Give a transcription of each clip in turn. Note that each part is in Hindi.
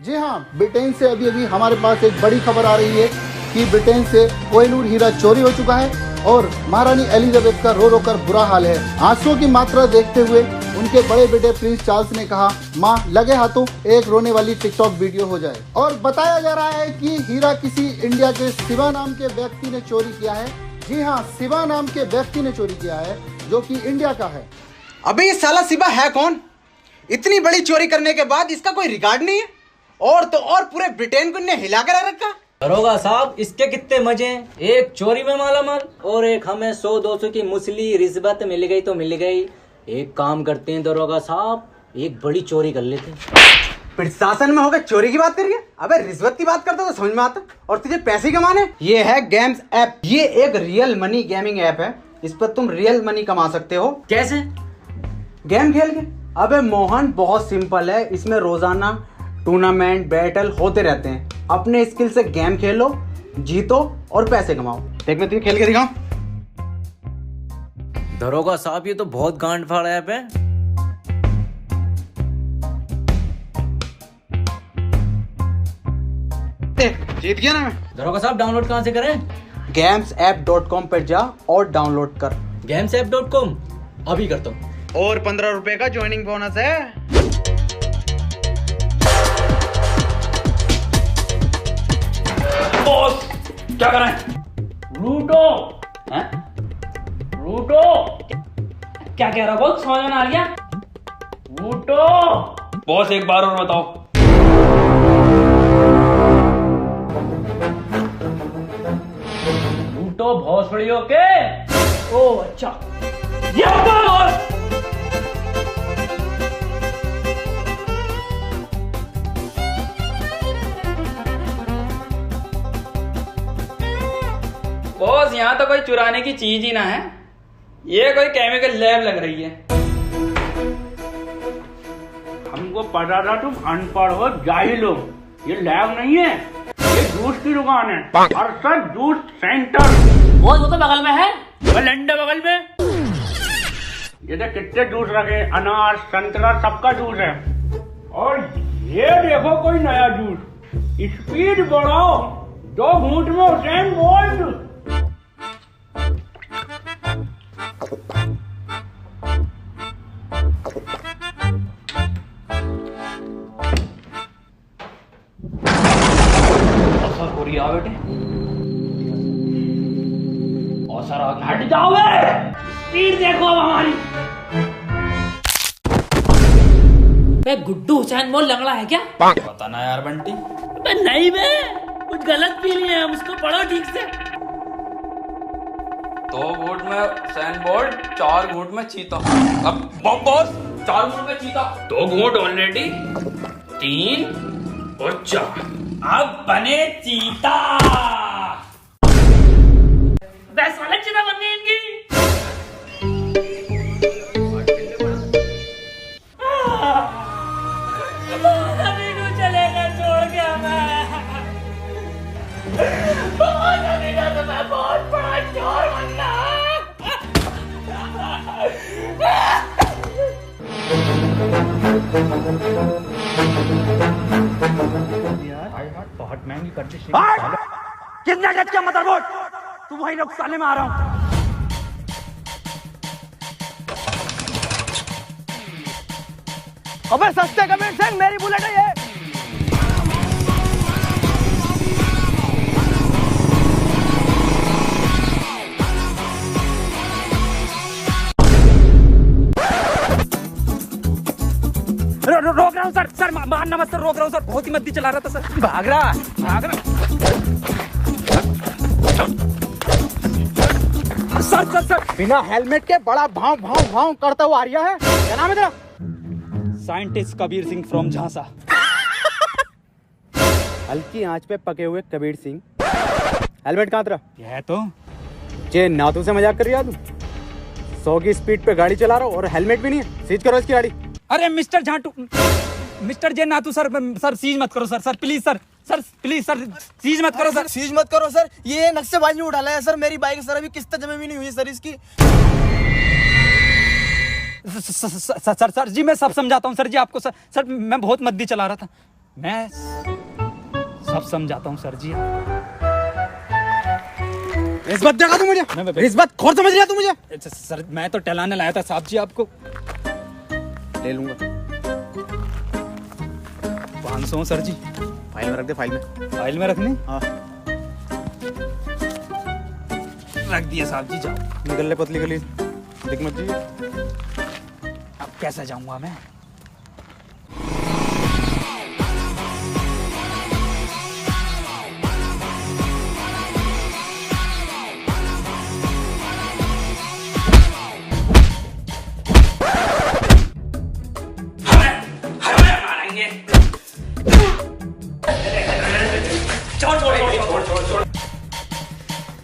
जी हाँ, ब्रिटेन से अभी अभी हमारे पास एक बड़ी खबर आ रही है कि ब्रिटेन से कोहिनूर हीरा चोरी हो चुका है और महारानी एलिजाबेथ का रो रो कर बुरा हाल है। आंसुओं की मात्रा देखते हुए उनके बड़े बेटे प्रिंस चार्ल्स ने कहा, माँ लगे हाथों एक रोने वाली टिकटॉक वीडियो हो जाए। और बताया जा रहा है कि हीरा किसी इंडिया के शिवा नाम के व्यक्ति ने चोरी किया है। जी हाँ, शिवा नाम के व्यक्ति ने चोरी किया है जो कि इंडिया का है। अबे ये साला शिवा है कौन? इतनी बड़ी चोरी करने के बाद इसका कोई रिकॉर्ड नहीं है और तो और पूरे ब्रिटेन को इन्हें हिला कर रखा। दरोगा साहब, इसके कितने मजे हैं, एक चोरी में मालामाल और एक हमें 100-200 की मुसली रिश्वत मिल गई तो मिल गई। एक काम करते हैं दरोगा साहब, एक बड़ी चोरी कर लेते हैं। प्रशासन में होकर चोरी की बात करिए? अबे रिश्वत की बात करते तो समझ में आता। और तुझे पैसे कमाने? ये है गेम्स ऐप। ये एक रियल मनी गेमिंग ऐप है। इस पर तुम रियल मनी कमा सकते हो। कैसे? गेम खेल के। अबे मोहन, बहुत सिंपल है। इसमें रोजाना टूर्नामेंट बैटल होते रहते हैं। अपने स्किल से गेम खेलो, जीतो और पैसे कमाओ। देख मैं तुझे खेल के दिखाऊं। दरोगा साहब, ये तो बहुत गांड फाड़ ऐप है। जीत गया ना मैं। दरोगा साहब, डाउनलोड कहाँ से करें? gamesapp.com पर जा और डाउनलोड कर। gamesapp.com अभी करता हूँ। और 15 रुपए का ज्वाइनिंग बोनस है। बॉस क्या कर रहे हैं? लूटो हैं? लूटो क्या कह रहा बॉस? समझ में आ गया? लूटो बॉस, एक बार और बताओ। लूटो भोसड़ियों के। ओ अच्छा, ये बॉस। बॉस, यहाँ तो कोई चुराने की चीज ही ना है, ये कोई केमिकल लैब लग रही है। हमको पता था तुम अनपढ़ हो, जाहिल हो। ये लैब नहीं है, ये जूस की दुकान है। और सर जूस सेंटर। वो तो बगल में है, वो लंडे बगल में। ये तो कितने जूस रखे, अनार संतरा सबका जूस है। और ये देखो कोई नया जूस, स्पीड बढ़ाओ, 2 घूंट में हुसैन बोल्ट। बेटे और सर आगे हट जाओ। स्पीड देखो अब हमारी। बे गुड्डू हुसैन बोल लंगड़ा है क्या? पता ना यार बंटी। बे नहीं बे, कुछ गलत पी लिए हम, उसको पढ़ो ठीक से। 2 घूंट में हुसैन बोल्ट, 4 घूंट में चीता। अब बॉस 4 घूंट में चीता। 2 घूंट ऑलरेडी, 3 और 4। अब बने चीता। साले चीता बन गई इनकी। अभी को चलेगा छोड़ के हमें। अभी का तो मैं बहुत बड़ा चोर बनना। बहुत महंगी कर दी। कितने गज का मदरबोर्ड? तू वही लोग साले में आ रहा हूं। अबे सस्ते कमेंट सिंह, मेरी बुलेट है ये। रोक रहा हूँ सर। सर मारना मत सर, रोक रहा हूँ सर। बहुत ही मद्दी चला रहा था सर। भाग रहा। सर बिना हेलमेट के बड़ा भाव भाव भाव करता हुआ आ रहा है। क्या नाम है तेरा? साइंटिस्ट कबीर सिंह फ्रॉम झांसा। हल्की आंच पे पके हुए कबीर सिंह। हेलमेट कहाँ तेरा? है तो जे नातू से मजाक कर रही है तू? 100 की स्पीड पे गाड़ी चला रहा हो और हेलमेट भी नहीं है। सीज करो इसकी गाड़ी। अरे मिस्टर झांटू, मिस्टर जे नातू सर, सर सीज मत करो sir please sir. Sir please sir, seize मत करो सर। सीज मत करो सर, ये नक्शेबाजी में उठाला है सर। मेरी बाइक सर अभी किस्त जमा भी नहीं हुई सर इसकी। सर जी मैं सब समझाता हूँ सर जी आपको। सर मैं बहुत मद्दी चला रहा था। मैं सब समझाता हूँ सर जी। रिश्वत देगा तू मुझे? रिश्वत खोर समझ लिया तू मुझे? सर मैं तो टहलाने लाया था साहब जी आपको। ले लूंगा। 500 सर जी। फाइल में रख दे, फाइल में। फाइल में रखने? हाँ। रख दिए साहब जी, जाओ। निकल ले पतली गली, देख मत जी। अब कैसे जाऊंगा मैं?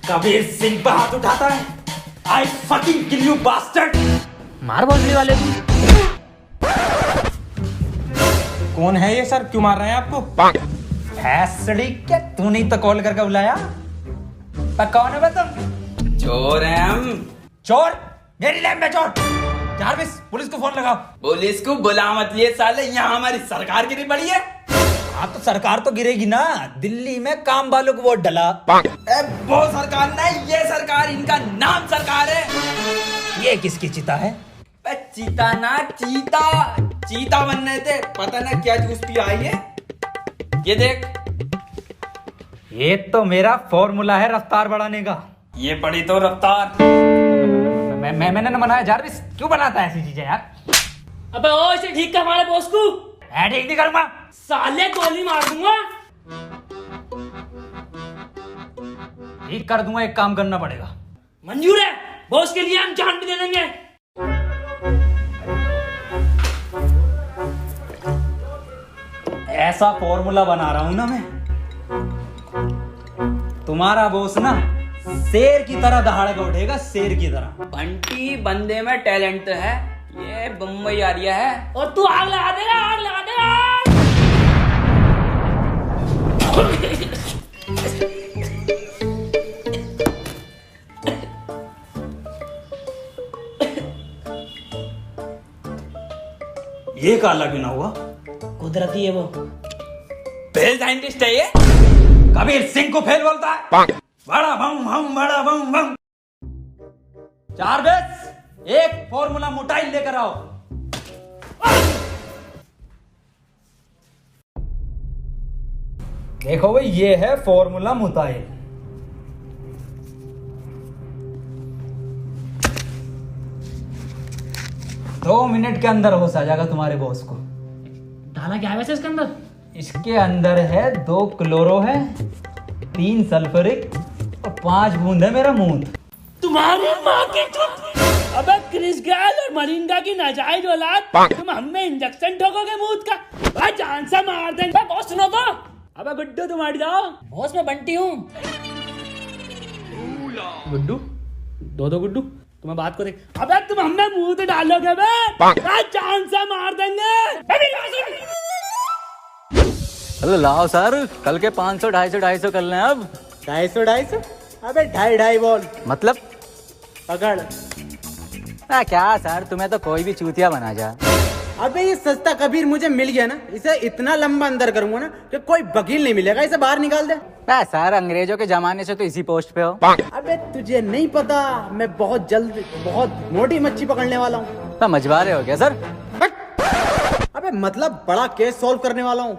कबीर सिंह पर हाथ उठाता है। I fucking kill you bastard! मार भोसड़ी वाले को। कौन है ये सर? क्यों मार रहे हैं आपको? भैंसड़ी क्या तू नहीं तो कॉल करके बुलाया? पर कौन है तुम? चोर हैं हम। चोर? मेरी लैब में चोर? जारविस पुलिस को फोन लगाओ। पुलिस को बुला मत लिए साले, यहाँ हमारी सरकार गिरी पड़ी है। हाँ तो सरकार तो गिरेगी ना। दिल्ली में काम वालों को वोट डला। वो सरकार नहीं, ये सरकार, इनका नाम सरकार है। ये किसकी चिता है? चीता ना चीता, चीता बनने थे, पता ना क्या जूस पी आई है। ये देख, ये तो मेरा फॉर्मूला है रफ्तार बढ़ाने का। ये पड़ी तो रफ्तार। मैंने ना बनाया। जारविस क्यों बनाता है ऐसी चीजें यार? अबे ओ इसे ठीक कर हमारे बॉस को। मैं ठीक नहीं करूंगा साले, गोली मार दूंगा। ठीक कर दूंगा। एक काम करना पड़ेगा। मंजूर है, बॉस के लिए हम जान भी दे देंगे। ऐसा फॉर्मूला बना रहा हूं ना मैं, तुम्हारा बॉस ना शेर की तरह दहाड़ेगा उठेगा, शेर की तरह। बंटी बंदे में टैलेंट तो है, ये बम्बई आ रिया है। और तू आग लगा देगा, आग लगा देगा। ये काला क्यों ना हुआ? कुदरती है वो। फेल साइंटिस्ट है ये। कबीर सिंह को फेल बोलता है। बड़ा बम बम, बड़ा बम बम। जारविस एक फॉर्मूला मोटाइल लेकर आओ। देखो भाई, ये है फॉर्मूला मोटाइल। दो मिनट के अंदर होश आ जाएगा तुम्हारे बॉस को। डाला क्या है वैसे इसके अंदर? इसके अंदर है 2 क्लोरो है, 3 सल्फ्यूरिक और 5 बूंद है मेरा मूंद। तुम्हारी माँ की चुप। अबे क्रिस गेल और मरिंगा की नाजायज औलाद, तुम हमें इंजेक्शन ठोकोगे मूत का? भाई जान से मार देंगे। बॉस सुनो तो। अबे गुड्डू तुम हट जाओ। बॉस मैं बंटी हूँ। गुड्डू, दो गुड्डू, तुम्हें बात को देख। अबे तुम हमें मुंह तो डालोगे बे? भाई जान से मार देंगे। अरे लाओ सर, कल के 500 250 कर लें अब। 250? अबे 2.5 बॉल मतलब पकड़। क्या सर, तुम्हें तो कोई भी चूतिया बना जा। अबे ये सस्ता कबीर मुझे मिल गया ना, इसे इतना लंबा अंदर करूंगा ना कि कोई वकील नहीं मिलेगा, इसे बाहर निकाल दे। सर अंग्रेजों के जमाने से तो इसी पोस्ट पे हो। अबे तुझे नहीं पता, मैं बहुत जल्द बहुत मोटी मच्छी पकड़ने वाला हूँ। तो मछुआरे हो गया सर? अबे मतलब बड़ा केस सॉल्व करने वाला हूँ।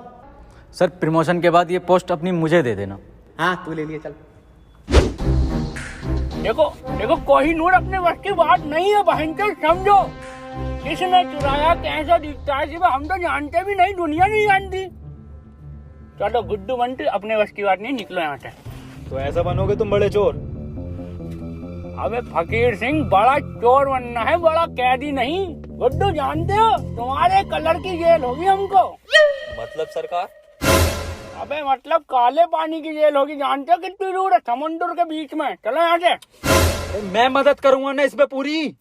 सर प्रमोशन के बाद ये पोस्ट अपनी मुझे दे देना। हाँ तू ले लिया, चल। देखो देखो, कोहिनूर अपने वक्त की बात नहीं है बहन के, समझो। किसने चुराया, कैसा दिखता है, सिर्फ हम तो जानते भी नहीं, दुनिया नहीं जानती। चलो गुड्डू बंटी, अपने वश की बात नहीं, निकलो यहाँ से। तो ऐसा बनोगे तुम बड़े चोर? अबे फकीर सिंह, बड़ा चोर बनना है, बड़ा कैदी नहीं। गुड्डू जानते हो, तुम्हारे कलर की जेल होगी हमको। मतलब सरकार? अबे मतलब काले पानी की जेल होगी, जानते हो कितनी दूर है? समुद्र के बीच में। चलो यहाँ से। मैं मदद करूंगा ना इसमें पूरी।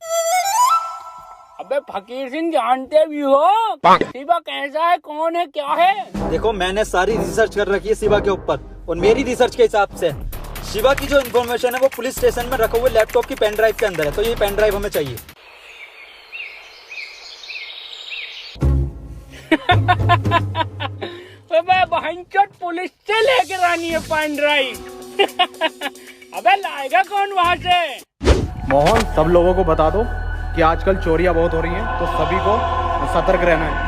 अबे फकीर सिंह, जानते भी हो शिवा कैसा है, कौन है, क्या है? देखो मैंने सारी रिसर्च कर रखी है शिवा के ऊपर, और मेरी रिसर्च के हिसाब से शिवा की जो इन्फॉर्मेशन है वो पुलिस स्टेशन में रखे हुए लैपटॉप की पेन ड्राइव के अंदर है, तो ये पेन ड्राइव हमें चाहिए। अबे बहनचोद पुलिस से लेकर आनी है पेन ड्राइव। अबे लाएगा कौन वहां से? मोहन, सब लोगों को बता दो कि आजकल चोरियां बहुत हो रही हैं, तो सभी को सतर्क रहना है।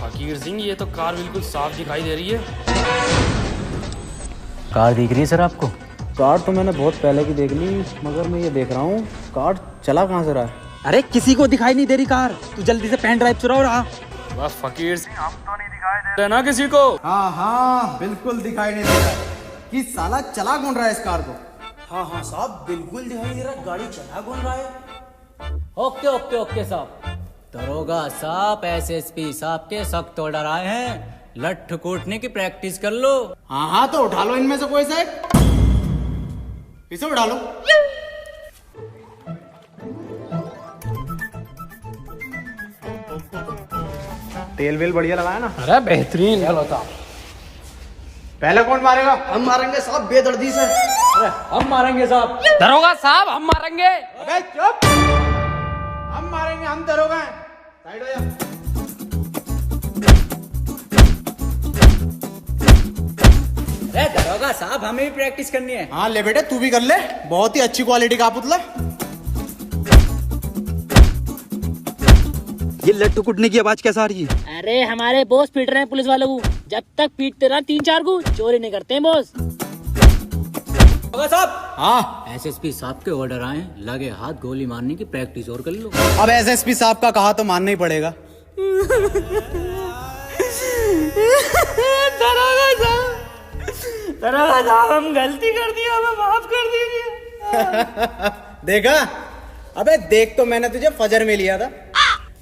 फकीर सिंह, ये तो कार बिल्कुल साफ दिखाई दे रही है। कार दिख रही है सर आपको? कार तो मैंने बहुत पहले की देख ली, मगर मैं ये देख रहा हूँ कार चला कहाँ से रहा है। अरे किसी को दिखाई नहीं दे रही कार, तू जल्दी से पेन ड्राइव चुराओ रहा। बस फकीर सिंह, हम तो नहीं दिखाई दे रहे ना किसी को। हाँ हाँ, बिल्कुल दिखाई नहीं दे रहा कि साला चला कौन रहा है इस कार को। हाँ हाँ साहब, बिल्कुल दिखाई दे रहा, गाड़ी चला कौन रहा है। ओके ओके ओके साहब। दरोगा साहब एसएसपी साहब के सख्त ऑर्डर आए हैं, लठ कूटने की प्रैक्टिस कर लो। हाँ हाँ, तो उठा लो इनमें से कोई सा एक, इसे उठा लो। तेल वेल बढ़िया लगाया ना? अरे बेहतरीन। पहले कौन मारेगा? हम मारेंगे साहब बेदर्दी से। अरे हम मारेंगे साहब। दरोगा साहब, हम मारेंगे। अबे चुप, हम मारेंगे, हम दरोगा हैं। साइड हो जा। अरे दरोगा साहब, हमें भी प्रैक्टिस करनी है। हाँ ले बेटे, तू भी कर ले, बहुत ही अच्छी क्वालिटी का पुतला। ये लट्टू कुटने की आवाज कैसा आ रही है? अरे हमारे बॉस पीट रहे हैं पुलिस वालों को, जब तक पीटते रहा 3-4 को चोरी नहीं करते हैं बॉस। दरोगा साहब, हाँ, एसएसपी साहब के ऑर्डर आए, लगे हाथ गोली मारने की प्रैक्टिस और कर लो। अब एसएसपी साहब का कहा तो मानना ही पड़ेगा। दरोगा साहब, हम गलती कर दी, हमें माफ कर दीजिए। देखा, अबे देख तो मैंने तुझे फजर में लिया था,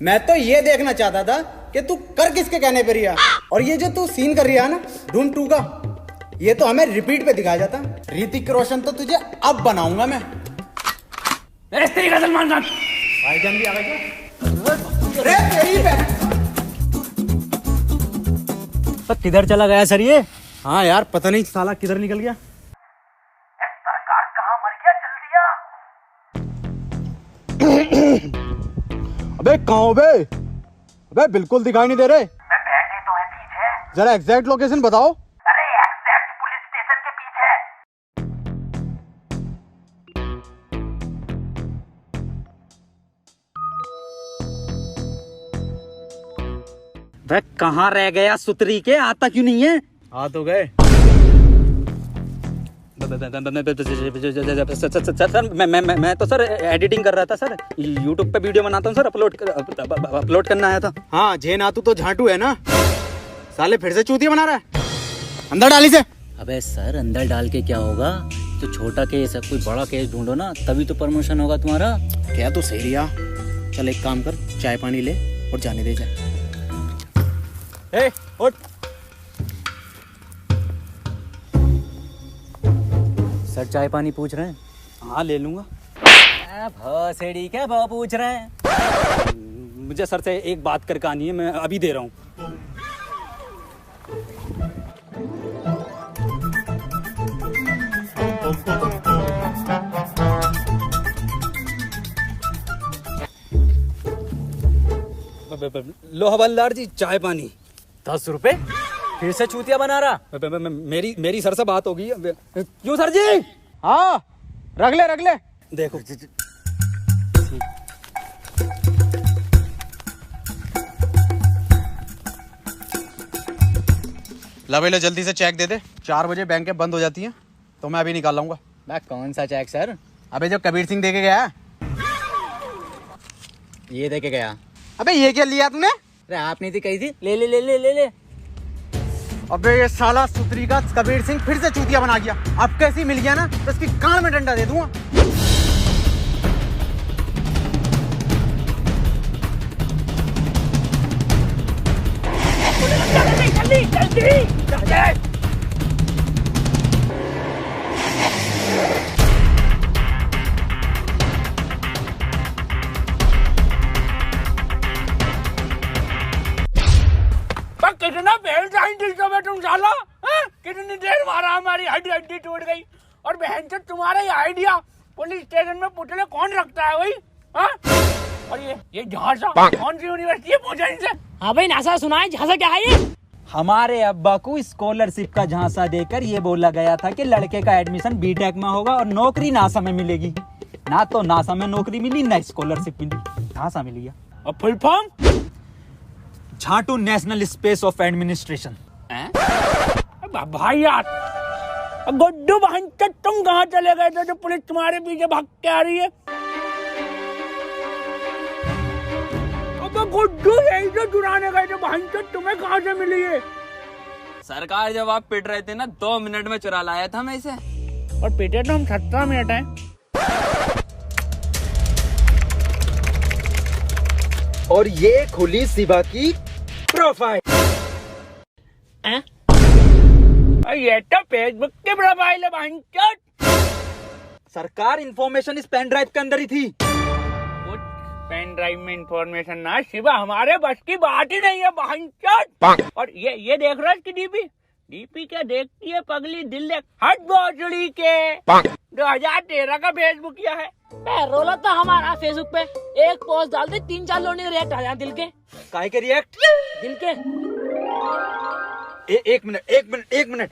मैं तो ये देखना चाहता था कि तू कर किसके कहने पर रिया। और ये जो तू सीन कर रहा है ना धूम 2 का, ये तो हमें रिपीट पे दिखाया जाता। ऋतिक रोशन तो तुझे अब बनाऊंगा मैं। इस तरीके सलमान खान। भाईजान भी आ गए क्या? अरे तेरी बहन। तो किधर चला गया सर ये? हाँ यार, पता नहीं साला किधर निकल गया। सरकार कहाँ मर गया, जल्दी आ। अबे कहाँ हो बे? अबे बिल्कुल दिखाई नहीं दे रहे। मैं बैठे तो है पीछे। जरा एग्जैक्ट लोकेशन बताओ। अरे एग्जैक्ट पुलिस स्टेशन के पीछे। वह कहाँ रह गया सुतरी के, आता क्यों नहीं है? आ तो गए। सर मैं तो सर एडिटिंग कर रहा था सर, यूट्यूब पे वीडियो बनाता हूँ सर, अपलोड करना आया था। हाँ, जे नातू तो झांटू है ना, साले फिर से चूतिया बना रहा है। अंदर डाली से। अबे सर, अंदर डाल के क्या होगा? तो छोटा केस है, कोई बड़ा केस ढूंढो ना, तभी तो प्रमोशन होगा तुम्हारा। क्या तू सही रिया? चल एक काम कर, चाय पानी ले और जाने दे जा। ए, उठ। सर चाय पानी पूछ रहे हैं? हाँ ले लूंगा। भौसेड़ी क्या भाव पूछ रहे हैं? मुझे सर से एक बात करके आनी है, मैं अभी दे रहा हूँ। लो हवलदार जी, चाय पानी। 10 रुपए? फिर से चूतिया बना रहा? मेरी सर से बात होगी। क्यों सर जी? हाँ, रख ले। देखो ला भाई, जल्दी से चेक दे दे। 4 बजे बैंक बंद हो जाती है, तो मैं अभी निकाल लाऊंगा। मैं कौन सा चेक सर? अबे जो कबीर सिंह देके गया है। ये देके गया। अबे ये क्या लिया तूने? अरे आप नहीं थी कही थी, ले ले ले ले ले ले। अबे ये साला सुतरी का कबीर सिंह फिर से चूतिया बना गया। अब कैसी मिल गया ना, तो इसकी कान में डंडा दे दूंगा। जल्दी जल्दी जल्दी। कितना फेल साइंटिस्ट हो बे तुम साला, कितनी देर मारा हमारी हड्डी हड्डी टूट गई। और बहन से तुम्हारा ये आइडिया पुलिस स्टेशन में पुतले कौन रखता है भाई? और ये झांसा कौन सी यूनिवर्सिटी है, पूछा इनसे। हाँ भाई नासा सुना है, झांसा क्या है ये? हमारे अब्बा को स्कॉलरशिप का झांसा देकर ये बोला गया था कि लड़के का एडमिशन बीटेक में होगा और नौकरी नासा में मिलेगी। ना तो नासा में नौकरी मिली, ना स्कॉलरशिप मिली, झांसा मिल गया। और फुल फॉर्म? झाटू नेशनल स्पेस ऑफ एडमिनिस्ट्रेशन। भाई यार, गुड्डू बहन तुम कहाँ चले गए थे जो पुलिस तुम्हारे पीछे भाग के आ रही है? गुड्डू यही जो चुराने गए थे बहन, तुम्हें कहाँ से मिली है? सरकार जब आप पिट रहे थे ना, 2 मिनट में चुरा लाया था मैं इसे। और पिटे तो हम 17 मिनट हैं। और ये खुली शिवा की प्रोफाइल। ये तो फेसबुक की प्रोफाइल है बहन। सरकार इंफॉर्मेशन इस पेन ड्राइव के अंदर ही थी। पेन ड्राइव में इंफॉर्मेशन ना शिवा, हमारे बस की बात ही नहीं है बहन। और ये देख रहा है इसकी डीपी क्या देखती है पगली, दिल देख हट भोसड़ी के 2013 का फेसबुक किया है। रोला तो हमारा फेसबुक पे एक पोस्ट डाल दे, 3-4 लोग रिएक्ट आ जाए दिल के। काहे के रिएक्ट? दिल के। एक मिनट।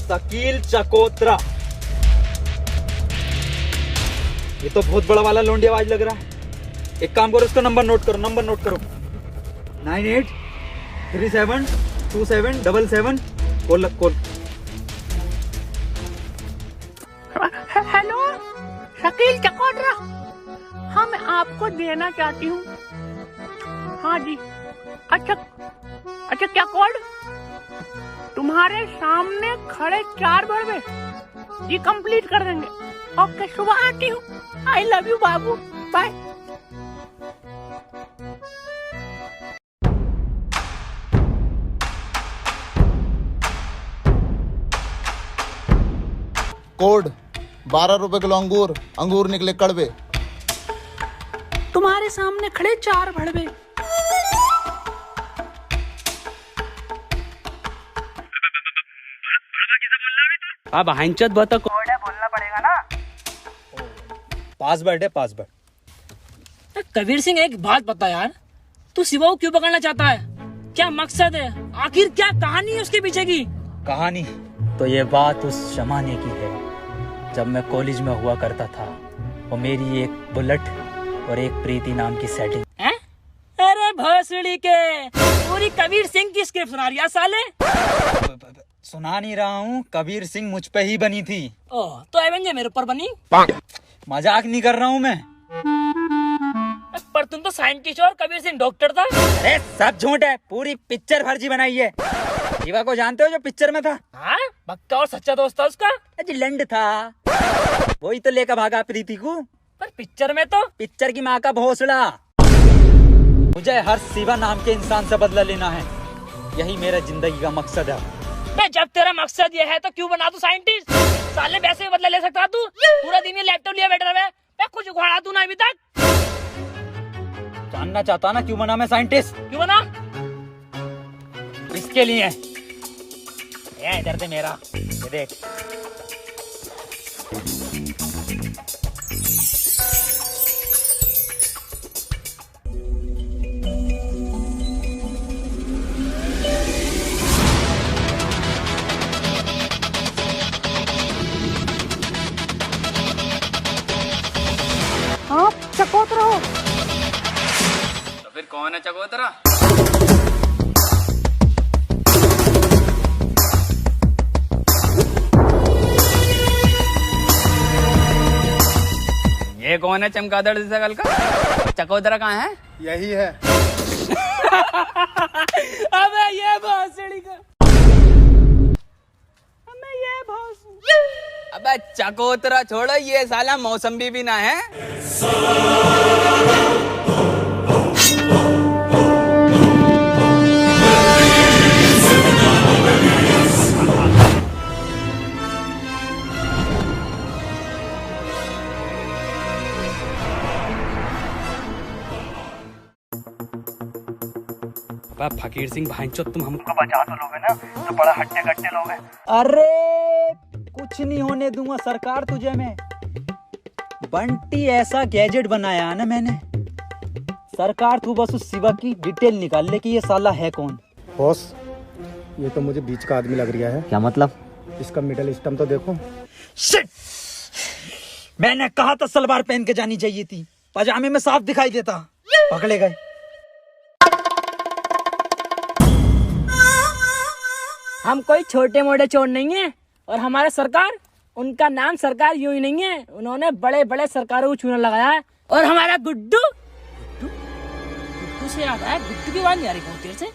शकील चकोत्रा, ये तो बहुत बड़ा वाला लोंडी आवाज लग रहा है। एक काम करो, इसका नंबर नोट करो 98372777 कॉल। हेलो शकील चकोत्रा, हाँ मैं आपको देना चाहती हूँ। हाँ जी, अच्छा क्या कोड? तुम्हारे सामने खड़े 4 बड़वे जी, कंप्लीट कर देंगे। ओके, सुबह आती हूँ। आई लव यू बाबू, बाय। कोड 12 रुपए किलो अंगूर निकले कड़वे। तुम्हारे सामने खड़े 4 भड़वे। अब हंचत बता कोड है, बोलना पड़ेगा ना। पासवर्ड है, पासवर्ड। कबीर सिंह एक बात बता यार, तू शिवा को क्यों पकड़ना चाहता है? क्या मकसद है? आखिर क्या कहानी है उसके पीछे की? कहानी तो ये बात उस जमाने की है जब मैं कॉलेज में हुआ करता था। वो मेरी एक बुलेट और एक प्रीति नाम की सेटिंग। अरे भोसड़ी के, पूरी कबीर सिंह की स्क्रिप्ट सुना रही है साले। सुना नहीं रहा हूँ, कबीर सिंह मुझ पे ही बनी थी। ओह, तो एवेंजर मेरे ऊपर बनी? मजाक नहीं कर रहा हूँ मैं। पर तुम तो साइंटिस्ट और कबीर सिंह डॉक्टर था। अरे सब झूठ है, पूरी पिक्चर फर्जी बनाई है। शिवा को जानते हो जो पिक्चर में था? हाँ, पक्का और सच्चा दोस्त था उसका। लंड था, वही तो लेकर भागा प्रीति को। पर पिक्चर में तो पिक्चर की माँ का भोसड़ा। मुझे हर शिवा नाम के इंसान से बदला लेना है, यही मेरा जिंदगी का मकसद है। जब तेरा मकसद ये है तो क्यों बना तू साइंटिस्ट? साले वैसे ही बदला ले सकता तू। पूरा दिन ये लैपटॉप लिया बैठा है, मैं कुछ उखाड़ा तू ना अभी तक। जानना चाहता ना क्यों बना मैं साइंटिस्ट? क्यों बना? इसके लिए। ये इधर से मेरा ये देख। आप चकोतरा हो? तो फिर कौन है चकोतरा? ये कौन है चमगादड़ जैसा कल का? चकोतरा कहाँ है? यही है। अबे ये भोसड़ी का। अबे चकोतरा छोड़ो, ये साला मौसम्बी भी ना है। अबे फकीर सिंह भाईचोद, तुम हमको बचा तो लोगे ना, तो बड़ा हट्टे कट्टे लोगे। अरे कुछ नहीं होने दूंगा सरकार तुझे मैं। बंटी ऐसा गैजेट बनाया है ना मैंने, सरकार तू बस उस शिवा की डिटेल निकाल ले कि ये साला है कौन। बॉस, ये तो मुझे बीच का आदमी लग रहा है। क्या मतलब? इसका मिडल स्टम तो देखो। शिट! मैंने कहा था सलवार पहन के जानी चाहिए थी, पजामे में साफ दिखाई देता। पकड़े गए। हम कोई छोटे मोटे चोर नहीं है, और हमारा सरकार, उनका नाम सरकार यूं ही नहीं है, उन्होंने बड़े बड़े सरकारों को चूना लगाया है। और हमारा गुड्डू गुड्डू से याद आया, गुड्डू की बात नहीं आ रही बहुत देर से।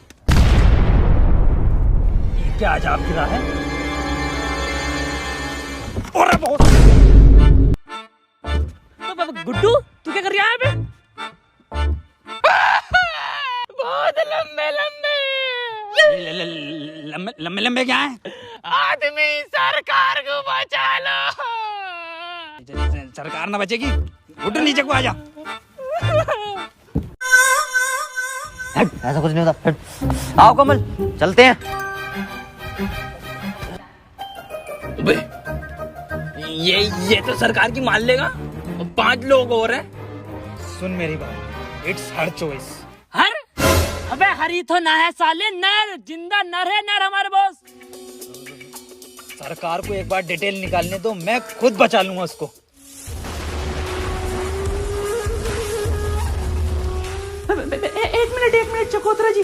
ये क्या अजाब गिरा है? अरे बहुत गुड्डू तू क्या कर रहा है अबे? बहुत लंबे लंबे लंबे लंबे क्या है? आदमी, सरकार को बचा लो। सरकार ना बचेगी। उठ नीचे को आजा। ऐसा कुछ नहीं होता। आओ कमल, चलते हैं। ये तो सरकार की मान लेगा, और 5 लोग और हैं। सुन मेरी बात, इट्स हर चॉइस। हर? अबे हरी तो ना है साले, नर, जिंदा नर है, नर हमारे बॉस। सरकार को एक बार डिटेल निकालने दो, मैं खुद बचा लूंगा उसको। एक मिनट चकोतरा जी,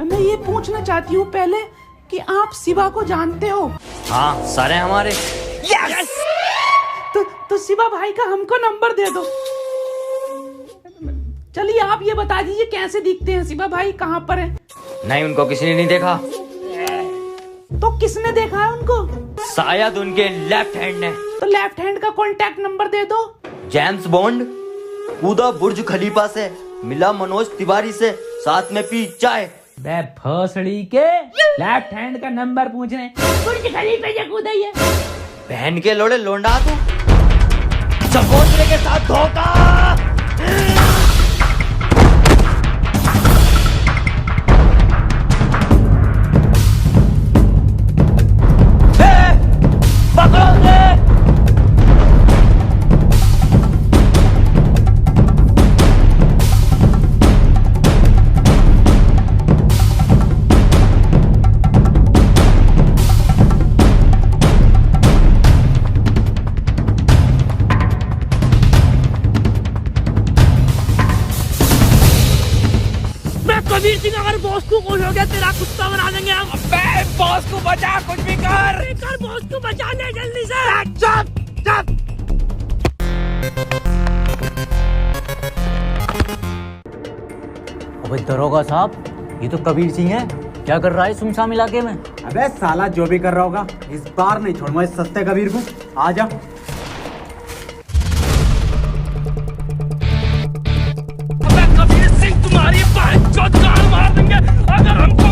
मैं ये पूछना चाहती हूँ पहले कि आप शिवा को जानते हो? हाँ, सारे हमारे। यस! तो शिवा भाई का हमको नंबर दे दो। चलिए आप ये बता दीजिए कैसे दिखते हैं शिवा भाई, कहाँ पर है? नहीं, उनको किसी ने नहीं देखा। तो किसने देखा है उनको? शायद उनके लेफ्ट हैंड ने। तो लेफ्ट हैंड का कॉन्टैक्ट नंबर दे दो। जेम्स बॉन्ड कूदा बुर्ज खलीफा से, मिला मनोज तिवारी से, साथ में पी चाय। बे भोसड़ी के, लेफ्ट हैंड का नंबर पूछ रहे हैं, बुर्ज खलीफा से कूदा ही है। बहन के लोड़े लोंडा तू, चकोतरे के साथ धोखा। कबीर सिंह, अगर बॉस को कुछ हो गया तेरा कुत्ता बना देंगे हम। अबे बॉस को बचा, कुछ भी कर बॉस को बचा ले जल्दी से। चुप। अबे दरोगा साहब, ये तो कबीर सिंह है, क्या कर रहा है सुनसान इलाके में? अबे साला जो भी कर रहा होगा, इस बार नहीं छोड़ूंगा इस सस्ते कबीर को। आजा। कबीर सिंह तुम्हारी बाइक जान मार देंगे अगर हमको।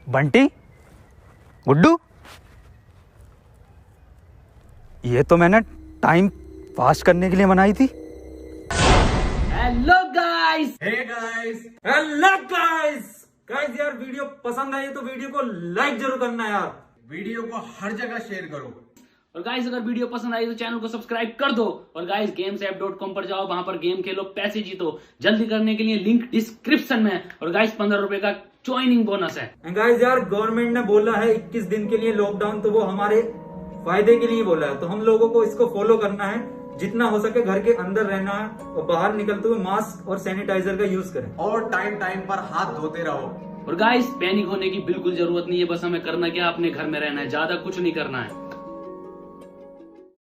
बंटी, गुड्डू, ये तो मैंने टाइम पास करने के लिए बनाई थी। Hello guys. हेलो गाइस यार, वीडियो पसंद आई तो वीडियो को लाइक जरूर करना यार। वीडियो को हर जगह शेयर करो। और गाइस अगर वीडियो पसंद आई तो चैनल को सब्सक्राइब कर दो। और गाइस gamesApp.com पर जाओ, वहां पर गेम खेलो, पैसे जीतो। जल्दी करने के लिए लिंक डिस्क्रिप्शन में है। और गाइस 15 रुपए का ज्वाइनिंग बोनस है। गाइस यार, गवर्नमेंट ने बोला है 21 दिन के लिए लॉकडाउन, तो वो हमारे फायदे के लिए बोला है, तो हम लोगों को इसको फॉलो करना है। जितना हो सके घर के अंदर रहना है और बाहर निकलते हुए मास्क और सैनिटाइजर का यूज करें। और टाइम पर हाथ धोते रहो। और गाइस पैनिक होने की बिल्कुल जरूरत नहीं है, बस हमें करना क्या, अपने घर में रहना है, ज्यादा कुछ नहीं करना है।